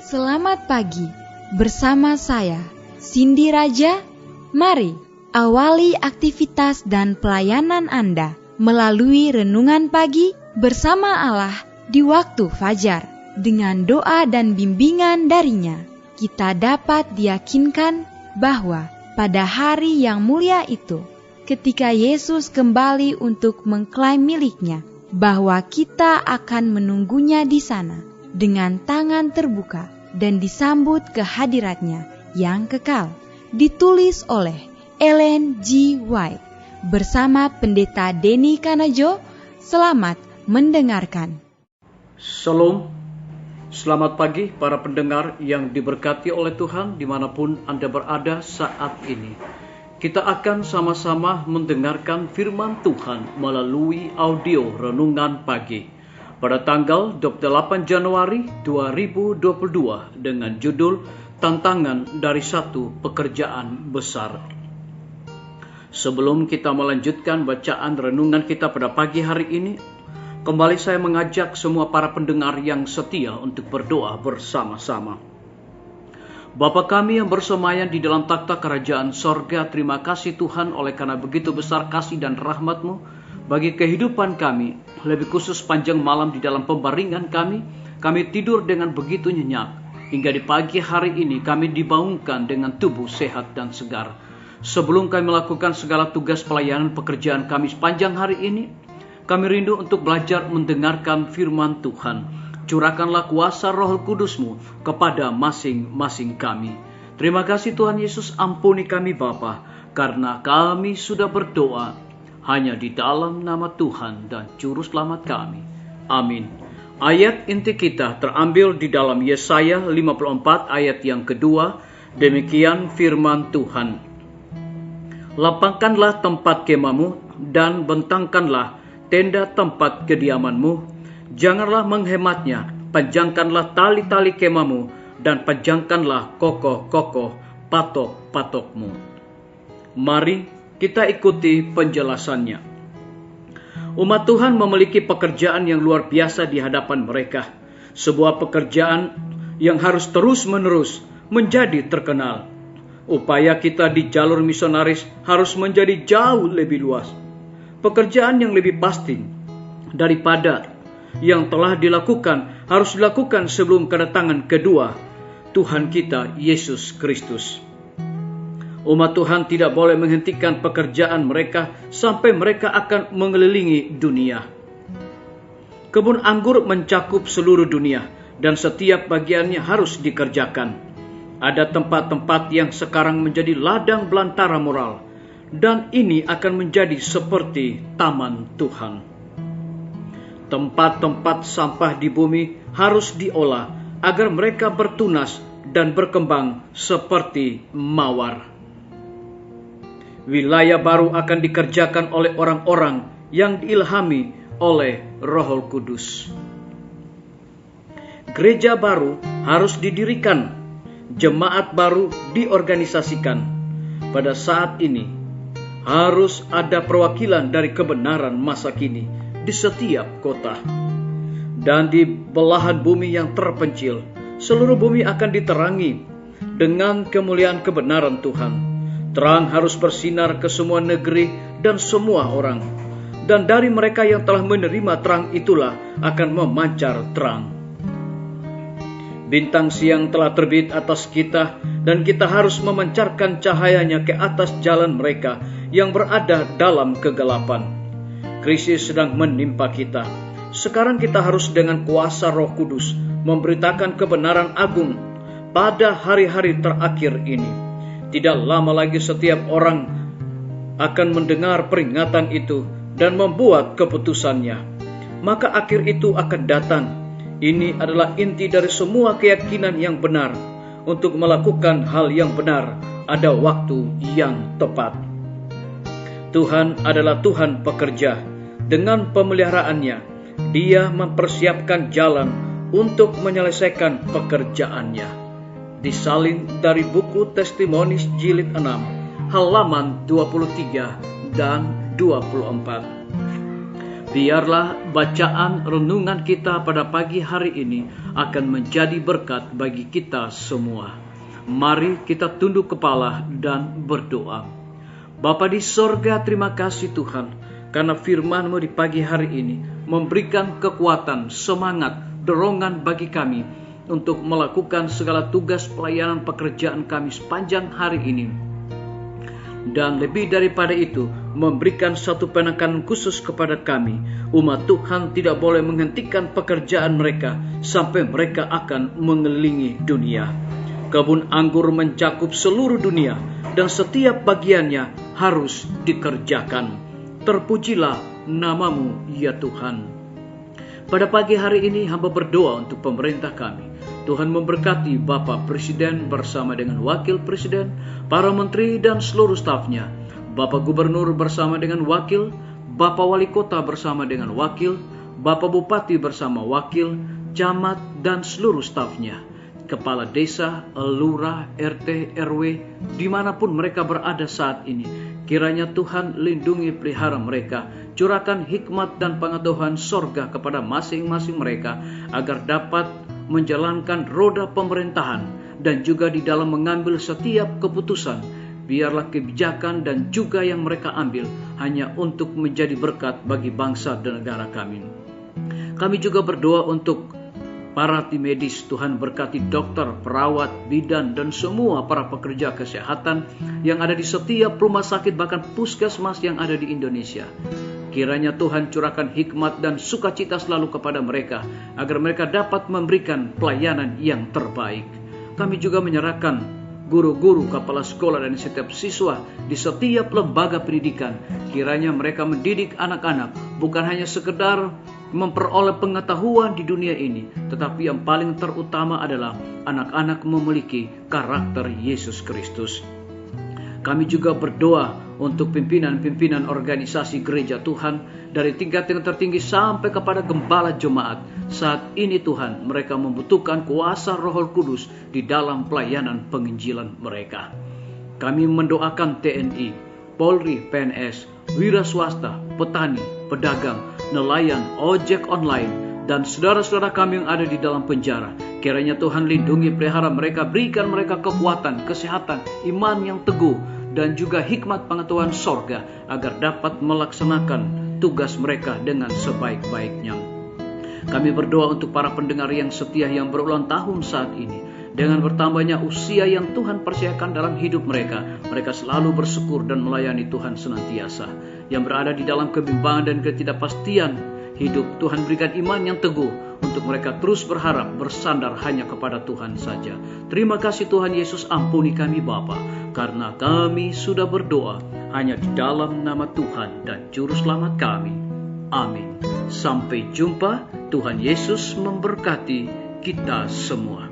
Selamat pagi, bersama saya, Cindy Raja. Mari awali aktivitas dan pelayanan Anda melalui renungan pagi bersama Allah di waktu fajar. Dengan doa dan bimbingan darinya, kita dapat diyakinkan bahwa pada hari yang mulia itu, ketika Yesus kembali untuk mengklaim miliknya, bahwa kita akan menunggunya di sana dengan tangan terbuka dan disambut ke hadiratnya yang kekal. Ditulis oleh Ellen G. White bersama Pendeta Denny Kanajo. Selamat mendengarkan. Shalom, selamat pagi para pendengar yang diberkati oleh Tuhan dimanapun Anda berada saat ini. Kita akan sama-sama mendengarkan firman Tuhan melalui audio renungan pagi pada tanggal 28 Januari 2022 dengan judul Tantangan dari Satu Pekerjaan Besar. Sebelum kita melanjutkan bacaan renungan kita pada pagi hari ini, kembali saya mengajak semua para pendengar yang setia untuk berdoa bersama-sama. Bapa kami yang bersemayam di dalam takhta kerajaan sorga, terima kasih Tuhan oleh karena begitu besar kasih dan rahmat-Mu bagi kehidupan kami. Lebih khusus panjang malam di dalam pembaringan kami tidur dengan begitu nyenyak. Hingga di pagi hari ini kami dibangunkan dengan tubuh sehat dan segar. Sebelum kami melakukan segala tugas pelayanan pekerjaan kami sepanjang hari ini, kami rindu untuk belajar mendengarkan firman Tuhan. Curahkanlah kuasa Roh Kudus-Mu kepada masing-masing kami. Terima kasih Tuhan Yesus, ampuni kami Bapa, karena kami sudah berdoa hanya di dalam nama Tuhan dan Juru Selamat kami. Amin. Ayat inti kita terambil di dalam Yesaya 54 ayat yang kedua. Demikian firman Tuhan. Lapangkanlah tempat kemahmu dan bentangkanlah tenda tempat kediamanmu. Janganlah menghematnya, panjangkanlah tali-tali kemahmu dan panjangkanlah kokoh-kokoh patok-patokmu. Mari kita ikuti penjelasannya. Umat Tuhan memiliki pekerjaan yang luar biasa di hadapan mereka. Sebuah pekerjaan yang harus terus-menerus menjadi terkenal. Upaya kita di jalur misionaris harus menjadi jauh lebih luas. Pekerjaan yang lebih pasti daripada yang telah dilakukan harus dilakukan sebelum kedatangan kedua Tuhan kita Yesus Kristus. Umat Tuhan tidak boleh menghentikan pekerjaan mereka sampai mereka akan mengelilingi dunia. Kebun anggur mencakup seluruh dunia dan setiap bagiannya harus dikerjakan. Ada tempat-tempat yang sekarang menjadi ladang belantara moral, dan ini akan menjadi seperti taman Tuhan. Tempat-tempat sampah di bumi harus diolah agar mereka bertunas dan berkembang seperti mawar. Wilayah baru akan dikerjakan oleh orang-orang yang diilhami oleh Roh Kudus. Gereja baru harus didirikan, jemaat baru diorganisasikan. Pada saat ini harus ada perwakilan dari kebenaran masa kini di setiap kota. Dan di belahan bumi yang terpencil, seluruh bumi akan diterangi dengan kemuliaan kebenaran Tuhan. Terang harus bersinar ke semua negeri dan semua orang. Dan dari mereka yang telah menerima terang itulah akan memancar terang. Bintang siang telah terbit atas kita, dan kita harus memancarkan cahayanya ke atas jalan mereka yang berada dalam kegelapan. Krisis sedang menimpa kita. Sekarang kita harus dengan kuasa Roh Kudus memberitakan kebenaran agung pada hari-hari terakhir ini. Tidak lama lagi setiap orang akan mendengar peringatan itu dan membuat keputusannya. Maka akhir itu akan datang. Ini adalah inti dari semua keyakinan yang benar. Untuk melakukan hal yang benar, ada waktu yang tepat. Tuhan adalah Tuhan pekerja. Dengan pemeliharaannya, Dia mempersiapkan jalan untuk menyelesaikan pekerjaannya. Disalin dari buku Testimonis jilid 6, halaman 23 dan 24. Biarlah bacaan renungan kita pada pagi hari ini akan menjadi berkat bagi kita semua. Mari kita tunduk kepala dan berdoa. Bapa di sorga, terima kasih Tuhan, karena firman-Mu di pagi hari ini memberikan kekuatan, semangat, dorongan bagi kami untuk melakukan segala tugas pelayanan pekerjaan kami sepanjang hari ini. Dan lebih daripada itu, memberikan satu penekanan khusus kepada kami. Umat Tuhan tidak boleh menghentikan pekerjaan mereka sampai mereka akan mengelilingi dunia. Kebun anggur mencakup seluruh dunia dan setiap bagiannya harus dikerjakan. Terpujilah nama-Mu ya Tuhan. Pada pagi hari ini hamba berdoa untuk pemerintah kami. Tuhan memberkati Bapak Presiden bersama dengan Wakil Presiden, para menteri dan seluruh stafnya, Bapak Gubernur bersama dengan wakil, Bapak Wali Kota bersama dengan wakil, Bapak Bupati bersama wakil, camat dan seluruh stafnya, kepala desa, lurah, RT, RW, dimanapun mereka berada saat ini. Kiranya Tuhan lindungi pelihara mereka, curahkan hikmat dan pengetahuan sorga kepada masing-masing mereka, agar dapat menjalankan roda pemerintahan dan juga di dalam mengambil setiap keputusan. Biarlah kebijakan dan juga yang mereka ambil hanya untuk menjadi berkat bagi bangsa dan negara kami. Kami juga berdoa untuk para tim medis. Tuhan berkati dokter, perawat, bidan dan semua para pekerja kesehatan yang ada di setiap rumah sakit bahkan puskesmas yang ada di Indonesia. Kiranya Tuhan curahkan hikmat dan sukacita selalu kepada mereka, agar mereka dapat memberikan pelayanan yang terbaik. Kami juga menyerahkan guru-guru, kepala sekolah dan setiap siswa di setiap lembaga pendidikan. Kiranya mereka mendidik anak-anak bukan hanya sekedar memperoleh pengetahuan di dunia ini, tetapi yang paling terutama adalah anak-anak memiliki karakter Yesus Kristus. Kami juga berdoa untuk pimpinan-pimpinan organisasi gereja Tuhan, dari tingkat yang tertinggi sampai kepada gembala jemaat. Saat ini Tuhan, mereka membutuhkan kuasa Roh Kudus di dalam pelayanan penginjilan mereka. Kami mendoakan TNI, Polri, PNS, wira swasta, petani, pedagang, nelayan, ojek online, dan saudara-saudara kami yang ada di dalam penjara. Kiranya Tuhan lindungi, pelihara mereka, berikan mereka kekuatan, kesehatan, iman yang teguh, dan juga hikmat pengetahuan sorga, agar dapat melaksanakan tugas mereka dengan sebaik-baiknya. Kami berdoa untuk para pendengar yang setia yang berulang tahun saat ini. Dengan bertambahnya usia yang Tuhan persiapkan dalam hidup mereka, mereka selalu bersyukur dan melayani Tuhan senantiasa. Yang berada di dalam kebimbangan dan ketidakpastian hidup, Tuhan berikan iman yang teguh untuk mereka terus berharap, bersandar hanya kepada Tuhan saja. Terima kasih Tuhan Yesus, ampuni kami Bapa, karena kami sudah berdoa hanya di dalam nama Tuhan dan Juru Selamat kami. Amin. Sampai jumpa. Tuhan Yesus memberkati kita semua.